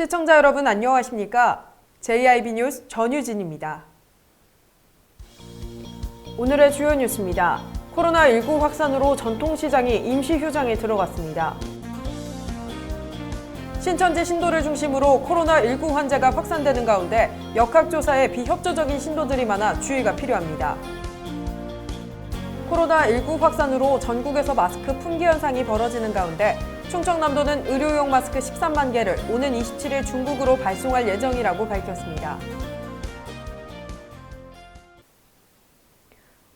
시청자 여러분 안녕하십니까? JIB 뉴스 전유진입니다. 오늘의 주요 뉴스입니다. 코로나19 확산으로 전통시장이 임시휴장에 들어갔습니다. 신천지 신도를 중심으로 코로나19 환자가 확산되는 가운데 역학조사에 비협조적인 신도들이 많아 주의가 필요합니다. 코로나19 확산으로 전국에서 마스크 품귀 현상이 벌어지는 가운데 충청남도는 의료용 마스크 13만 개를 오는 27일 중국으로 발송할 예정이라고 밝혔습니다.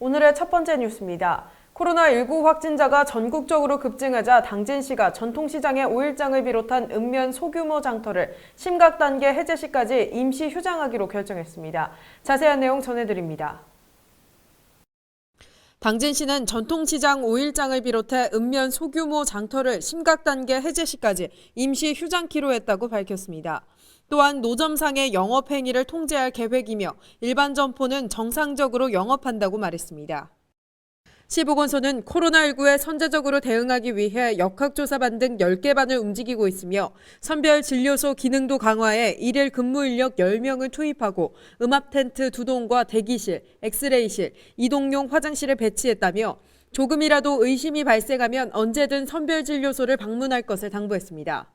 오늘의 첫 번째 뉴스입니다. 코로나19 확진자가 전국적으로 급증하자 당진시가 전통시장의 5일장을 비롯한 읍면 소규모 장터를 심각 단계 해제 시까지 임시 휴장하기로 결정했습니다. 자세한 내용 전해드립니다. 당진시는 전통시장 5일장을 비롯해 읍면 소규모 장터를 심각 단계 해제 시까지 임시 휴장키로 했다고 밝혔습니다. 또한 노점상의 영업행위를 통제할 계획이며 일반 점포는 정상적으로 영업한다고 말했습니다. 시보건소는 코로나19에 선제적으로 대응하기 위해 역학조사반 등 10개 반을 움직이고 있으며 선별진료소 기능도 강화해 일일 근무 인력 10명을 투입하고 음압 텐트 2동과 대기실, 엑스레이실, 이동용 화장실을 배치했다며 조금이라도 의심이 발생하면 언제든 선별진료소를 방문할 것을 당부했습니다.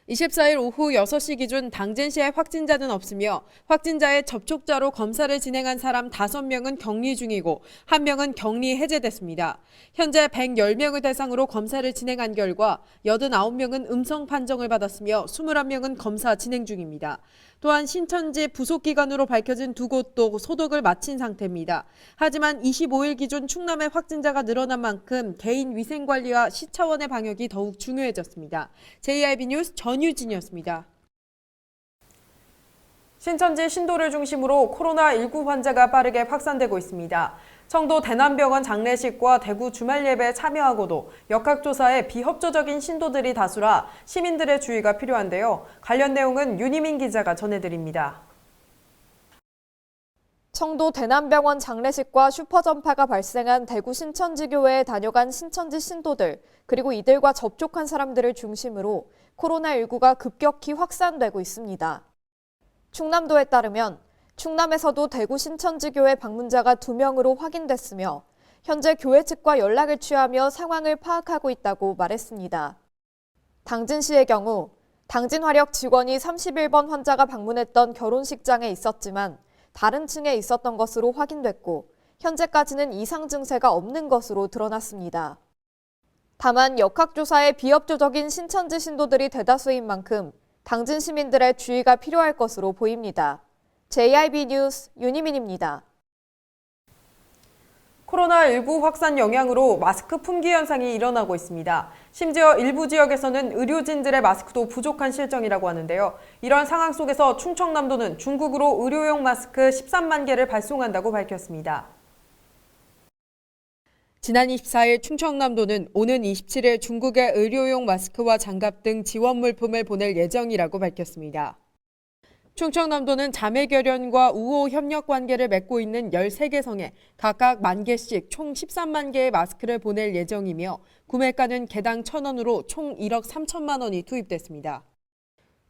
24일 오후 6시 기준 당진시에 확진자는 없으며 확진자의 접촉자로 검사를 진행한 사람 5명은 격리 중이고 1명은 격리 해제됐습니다. 현재 110명을 대상으로 검사를 진행한 결과 89명은 음성 판정을 받았으며 21명은 검사 진행 중입니다. 또한 신천지 부속기관으로 밝혀진 2곳도 소독을 마친 상태입니다. 하지만 25일 기준 충남의 확진자가 늘어난 만큼 개인 위생관리와 시 차원의 방역이 더욱 중요해졌습니다. JIB 뉴스 전유진이었습니다. 신천지 신도를 중심으로 코로나19 환자가 빠르게 확산되고 있습니다. 청도 대남병원 장례식과 대구 주말 예배에 참여하고도 역학조사에 비협조적인 신도들이 다수라 시민들의 주의가 필요한데요. 관련 내용은 윤희민 기자가 전해드립니다. 청도 대남병원 장례식과 슈퍼전파가 발생한 대구 신천지교회에 다녀간 신천지 신도들, 그리고 이들과 접촉한 사람들을 중심으로 코로나19가 급격히 확산되고 있습니다. 충남도에 따르면 충남에서도 대구 신천지교회 방문자가 2명으로 확인됐으며 현재 교회 측과 연락을 취하며 상황을 파악하고 있다고 말했습니다. 당진시의 경우 당진화력 직원이 31번 환자가 방문했던 결혼식장에 있었지만 다른 층에 있었던 것으로 확인됐고 현재까지는 이상 증세가 없는 것으로 드러났습니다. 다만 역학조사에 비협조적인 신천지 신도들이 대다수인 만큼 당진 시민들의 주의가 필요할 것으로 보입니다. JIB 뉴스 윤희민입니다. 코로나19 확산 영향으로 마스크 품귀 현상이 일어나고 있습니다. 심지어 일부 지역에서는 의료진들의 마스크도 부족한 실정이라고 하는데요. 이런 상황 속에서 충청남도는 중국으로 의료용 마스크 13만 개를 발송한다고 밝혔습니다. 지난 24일 충청남도는 오는 27일 중국에 의료용 마스크와 장갑 등 지원 물품을 보낼 예정이라고 밝혔습니다. 충청남도는 자매결연과 우호 협력 관계를 맺고 있는 13개 성에 각각 10,000개씩 총 13만 개의 마스크를 보낼 예정이며 구매가는 개당 1,000원으로 총 1억 3천만 원이 투입됐습니다.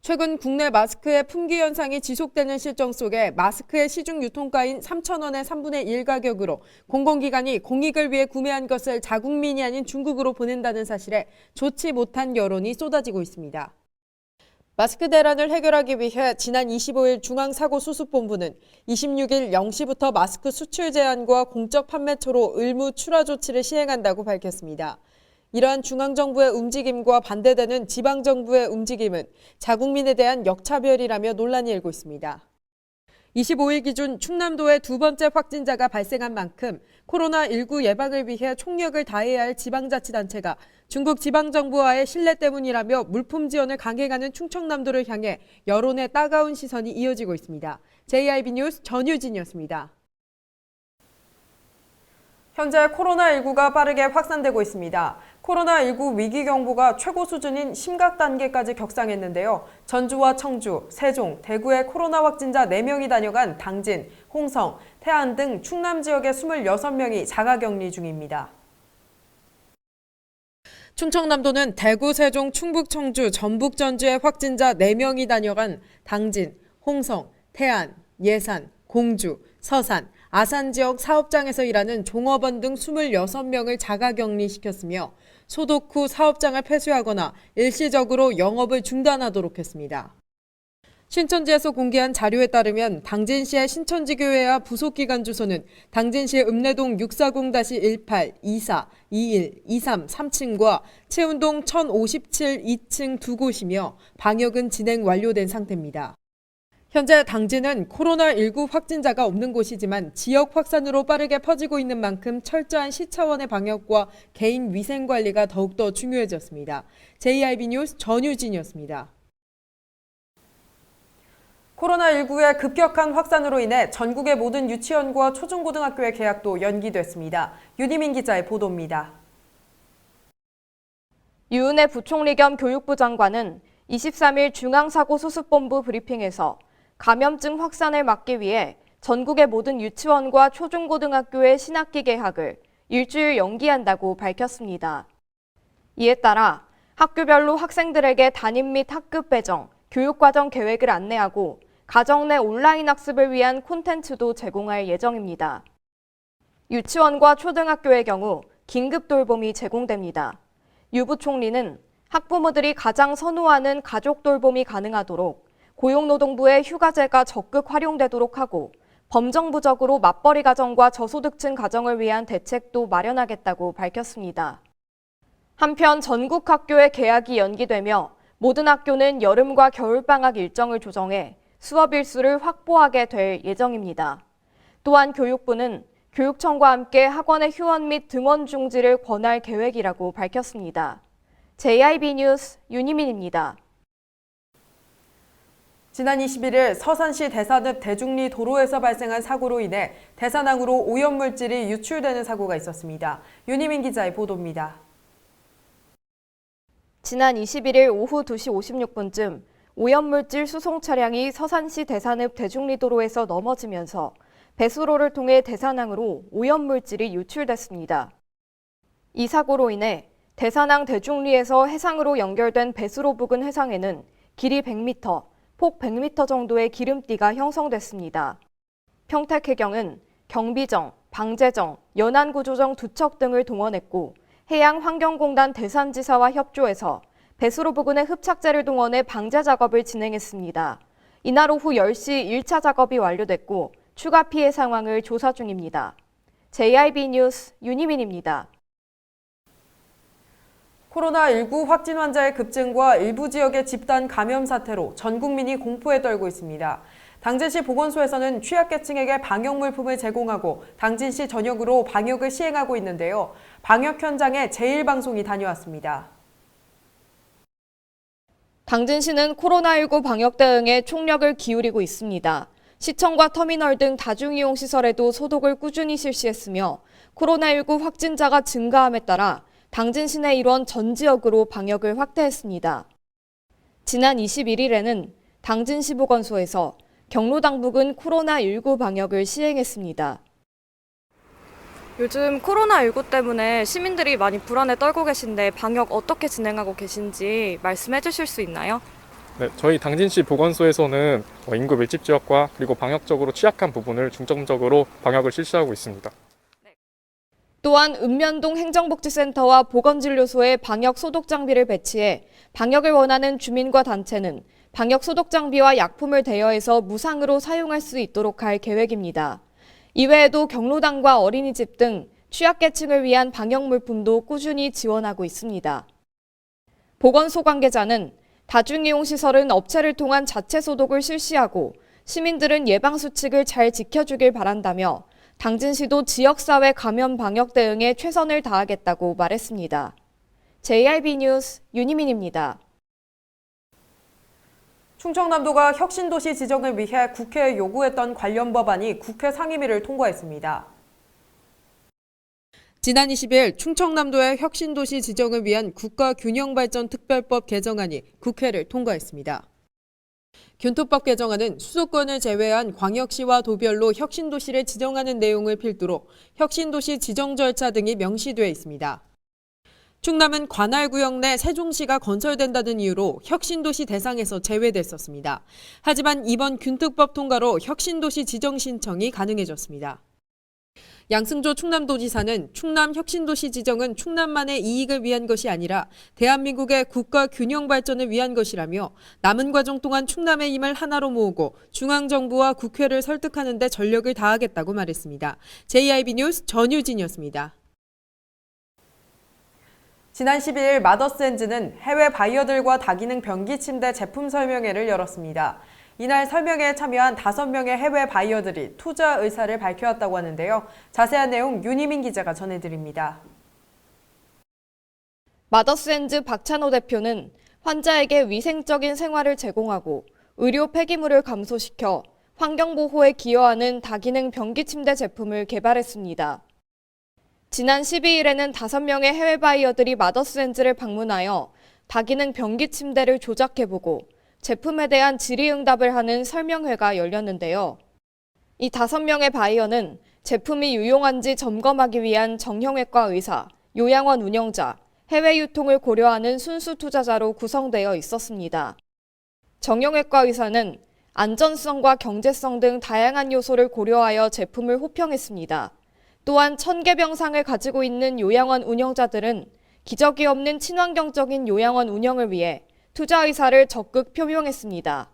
최근 국내 마스크의 품귀 현상이 지속되는 실정 속에 마스크의 시중 유통가인 3,000원의 3분의 1 가격으로 공공기관이 공익을 위해 구매한 것을 자국민이 아닌 중국으로 보낸다는 사실에 좋지 못한 여론이 쏟아지고 있습니다. 마스크 대란을 해결하기 위해 지난 25일 중앙사고수습본부는 26일 0시부터 마스크 수출 제한과 공적 판매처로 의무 출하 조치를 시행한다고 밝혔습니다. 이러한 중앙정부의 움직임과 반대되는 지방정부의 움직임은 자국민에 대한 역차별이라며 논란이 일고 있습니다. 25일 기준 충남도의 2번째 확진자가 발생한 만큼 코로나19 예방을 위해 총력을 다해야 할 지방자치단체가 중국 지방정부와의 신뢰 때문이라며 물품 지원을 강행하는 충청남도를 향해 여론의 따가운 시선이 이어지고 있습니다. JIB 뉴스 전유진이었습니다. 현재 코로나19가 빠르게 확산되고 있습니다. 코로나19 위기경보가 최고 수준인 심각 단계까지 격상했는데요. 전주와 청주, 세종, 대구의 코로나 확진자 4명이 다녀간 당진, 홍성, 태안 등 충남 지역의 26명이 자가격리 중입니다. 충청남도는 대구, 세종, 충북, 청주, 전북, 전주에 확진자 4명이 다녀간 당진, 홍성, 태안, 예산, 공주, 서산, 아산 지역 사업장에서 일하는 종업원 등 26명을 자가격리시켰으며 소독 후 사업장을 폐쇄하거나 일시적으로 영업을 중단하도록 했습니다. 신천지에서 공개한 자료에 따르면 당진시의 신천지교회와 부속기관 주소는 당진시 읍내동 640-18, 24, 21, 23, 3층과 채운동 1057 2층 두 곳이며 방역은 진행 완료된 상태입니다. 현재 당진은 코로나19 확진자가 없는 곳이지만 지역 확산으로 빠르게 퍼지고 있는 만큼 철저한 시 차원의 방역과 개인 위생 관리가 더욱더 중요해졌습니다. JIB 뉴스 전유진이었습니다. 코로나19의 급격한 확산으로 인해 전국의 모든 유치원과 초중고등학교의 개학도 연기됐습니다. 윤희민 기자의 보도입니다. 유은혜 부총리 겸 교육부 장관은 23일 중앙사고수습본부 브리핑에서 감염증 확산을 막기 위해 전국의 모든 유치원과 초중고등학교의 신학기 개학을 일주일 연기한다고 밝혔습니다. 이에 따라 학교별로 학생들에게 담임 및 학급 배정, 교육과정 계획을 안내하고 가정 내 온라인 학습을 위한 콘텐츠도 제공할 예정입니다. 유치원과 초등학교의 경우 긴급 돌봄이 제공됩니다. 유 부총리는 학부모들이 가장 선호하는 가족 돌봄이 가능하도록 고용노동부의 휴가제가 적극 활용되도록 하고 범정부적으로 맞벌이 가정과 저소득층 가정을 위한 대책도 마련하겠다고 밝혔습니다. 한편 전국 학교의 개학이 연기되며 모든 학교는 여름과 겨울방학 일정을 조정해 수업 일수를 확보하게 될 예정입니다. 또한 교육부는 교육청과 함께 학원의 휴원 및 등원 중지를 권할 계획이라고 밝혔습니다. JIB 뉴스 윤희민입니다. 지난 21일 서산시 대산읍 대중리 도로에서 발생한 사고로 인해 대산항으로 오염물질이 유출되는 사고가 있었습니다. 윤희민 기자의 보도입니다. 지난 21일 오후 2시 56분쯤 오염물질 수송 차량이 서산시 대산읍 대중리 도로에서 넘어지면서 배수로를 통해 대산항으로 오염물질이 유출됐습니다. 이 사고로 인해 대산항 대중리에서 해상으로 연결된 배수로 부근 해상에는 길이 100m, 폭 100m 정도의 기름띠가 형성됐습니다. 평택해경은 경비정, 방제정, 연안구조정 두 척 등을 동원했고 해양환경공단 대산지사와 협조해서 배수로 부근의 흡착제를 동원해 방제 작업을 진행했습니다. 이날 오후 10시 1차 작업이 완료됐고 추가 피해 상황을 조사 중입니다. JIB 뉴스 윤희민입니다. 코로나19 확진 환자의 급증과 일부 지역의 집단 감염 사태로 전 국민이 공포에 떨고 있습니다. 당진시 보건소에서는 취약계층에게 방역 물품을 제공하고 당진시 전역으로 방역을 시행하고 있는데요. 방역 현장에 제1방송이 다녀왔습니다. 당진시는 코로나19 방역 대응에 총력을 기울이고 있습니다. 시청과 터미널 등 다중이용시설에도 소독을 꾸준히 실시했으며 코로나19 확진자가 증가함에 따라 당진 시내 일원 전 지역으로 방역을 확대했습니다. 지난 21일에는 당진시 보건소에서 경로당 부근 코로나19 방역을 시행했습니다. 요즘 코로나19 때문에 시민들이 많이 불안에 떨고 계신데 방역 어떻게 진행하고 계신지 말씀해 주실 수 있나요? 네, 저희 당진시 보건소에서는 인구 밀집 지역과 그리고 방역적으로 취약한 부분을 중점적으로 방역을 실시하고 있습니다. 또한 읍면동 행정복지센터와 보건진료소에 방역 소독 장비를 배치해 방역을 원하는 주민과 단체는 방역 소독 장비와 약품을 대여해서 무상으로 사용할 수 있도록 할 계획입니다. 이외에도 경로당과 어린이집 등 취약계층을 위한 방역 물품도 꾸준히 지원하고 있습니다. 보건소 관계자는 다중이용시설은 업체를 통한 자체 소독을 실시하고 시민들은 예방수칙을 잘 지켜주길 바란다며 당진시도 지역사회 감염 방역 대응에 최선을 다하겠다고 말했습니다. JIB 뉴스 윤희민입니다. 충청남도가 혁신도시 지정을 위해 국회에 요구했던 관련 법안이 국회 상임위를 통과했습니다. 지난 20일 충청남도의 혁신도시 지정을 위한 국가균형발전특별법 개정안이 국회를 통과했습니다. 균토법 개정안은 수도권을 제외한 광역시와 도별로 혁신도시를 지정하는 내용을 필두로 혁신도시 지정 절차 등이 명시되어 있습니다. 충남은 관할구역 내 세종시가 건설된다는 이유로 혁신도시 대상에서 제외됐었습니다. 하지만 이번 균특법 통과로 혁신도시 지정 신청이 가능해졌습니다. 양승조 충남도지사는 충남 혁신도시 지정은 충남만의 이익을 위한 것이 아니라 대한민국의 국가 균형 발전을 위한 것이라며 남은 과정 동안 충남의 힘을 하나로 모으고 중앙정부와 국회를 설득하는 데 전력을 다하겠다고 말했습니다. JIB 뉴스 전유진이었습니다. 지난 12일 마더스엔즈는 해외 바이어들과 다기능 변기 침대 제품 설명회를 열었습니다. 이날 설명회에 참여한 5명의 해외 바이어들이 투자 의사를 밝혀왔다고 하는데요. 자세한 내용 윤희민 기자가 전해드립니다. 마더스엔즈 박찬호 대표는 환자에게 위생적인 생활을 제공하고 의료 폐기물을 감소시켜 환경보호에 기여하는 다기능 변기 침대 제품을 개발했습니다. 지난 12일에는 5명의 해외 바이어들이 마더스엔즈를 방문하여 다기능 변기 침대를 조작해보고 제품에 대한 질의응답을 하는 설명회가 열렸는데요. 이 5명의 바이어는 제품이 유용한지 점검하기 위한 정형외과 의사, 요양원 운영자, 해외 유통을 고려하는 순수 투자자로 구성되어 있었습니다. 정형외과 의사는 안전성과 경제성 등 다양한 요소를 고려하여 제품을 호평했습니다. 또한 1000개 병상을 가지고 있는 요양원 운영자들은 기적이 없는 친환경적인 요양원 운영을 위해 투자 의사를 적극 표명했습니다.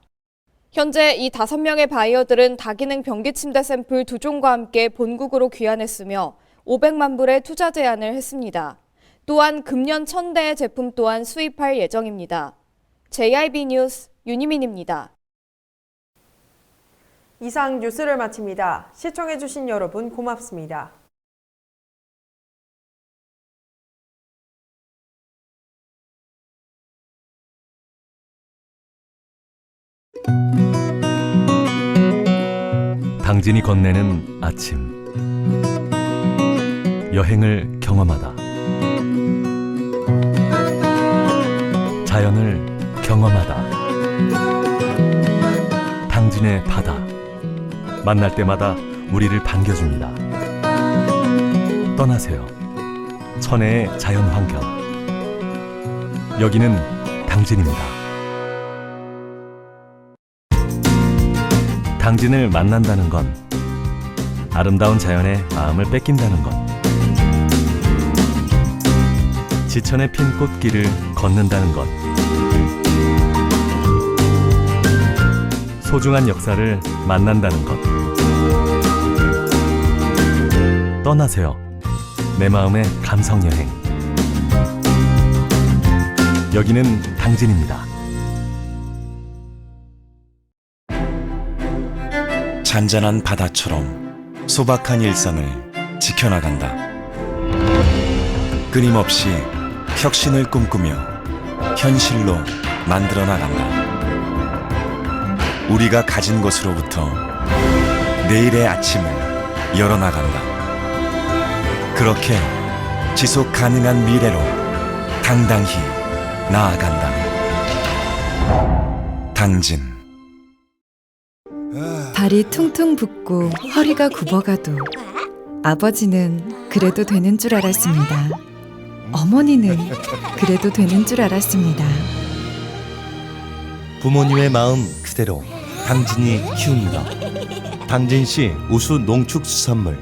현재 이 5명의 바이어들은 다기능 변기 침대 샘플 2종과 함께 본국으로 귀환했으며 500만 불의 투자 제안을 했습니다. 또한 금년 1000대의 제품 또한 수입할 예정입니다. JIB 뉴스 윤희민입니다. 이상 뉴스를 마칩니다. 시청해주신 여러분 고맙습니다. 당진이 건네는 아침, 여행을 경험하다, 자연을 경험하다, 당진의 바다, 만날 때마다 우리를 반겨줍니다. 떠나세요. 천혜의 자연환경. 여기는 당진입니다. 당진을 만난다는 건 아름다운 자연에 마음을 뺏긴다는 것, 지천에 핀 꽃길을 걷는다는 것, 소중한 역사를 만난다는 것. 떠나세요. 내 마음의 감성여행. 여기는 당진입니다. 잔잔한 바다처럼 소박한 일상을 지켜나간다. 끊임없이 혁신을 꿈꾸며 현실로 만들어 나간다. 우리가 가진 것으로부터 내일의 아침을 열어나간다. 그렇게 지속 가능한 미래로 당당히 나아간다. 당진. 발이 퉁퉁 붓고 허리가 굽어가도 아버지는 그래도 되는 줄 알았습니다. 어머니는 그래도 되는 줄 알았습니다. 부모님의 마음 그대로 당진이 키웁니다. 당진시 우수 농축수산물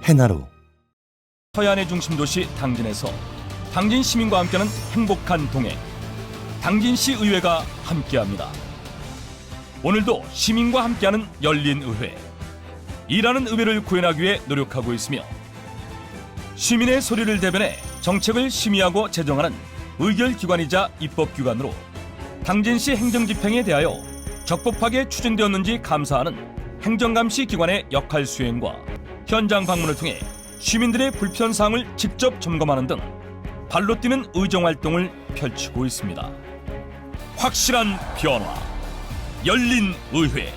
해나루. 서해안의 중심 도시 당진에서 당진 시민과 함께하는 행복한 동행, 당진시 의회가 함께합니다. 오늘도 시민과 함께하는 열린 의회, 일하는 의회를 구현하기 위해 노력하고 있으며 시민의 소리를 대변해 정책을 심의하고 제정하는 의결기관이자 입법기관으로 당진시 행정집행에 대하여 적법하게 추진되었는지 감사하는 행정감시 기관의 역할 수행과 현장 방문을 통해 시민들의 불편사항을 직접 점검하는 등 발로 뛰는 의정활동을 펼치고 있습니다. 확실한 변화, 열린 의회,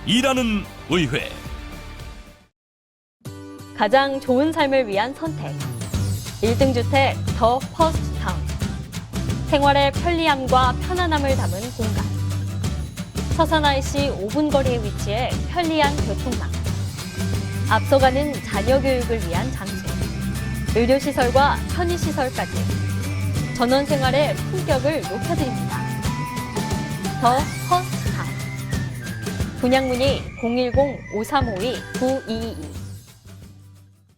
일하는 의회. 가장 좋은 삶을 위한 선택. 1등 주택 더 퍼스트 타운. 생활의 편리함과 편안함을 담은 공간. 서산 IC 5분 거리에 위치해 편리한 교통망. 앞서가는 자녀 교육을 위한 장소. 의료시설과 편의시설까지 전원생활의 품격을 높여드립니다. 더 퍼스트 타임. 분양문의 010-5352-9222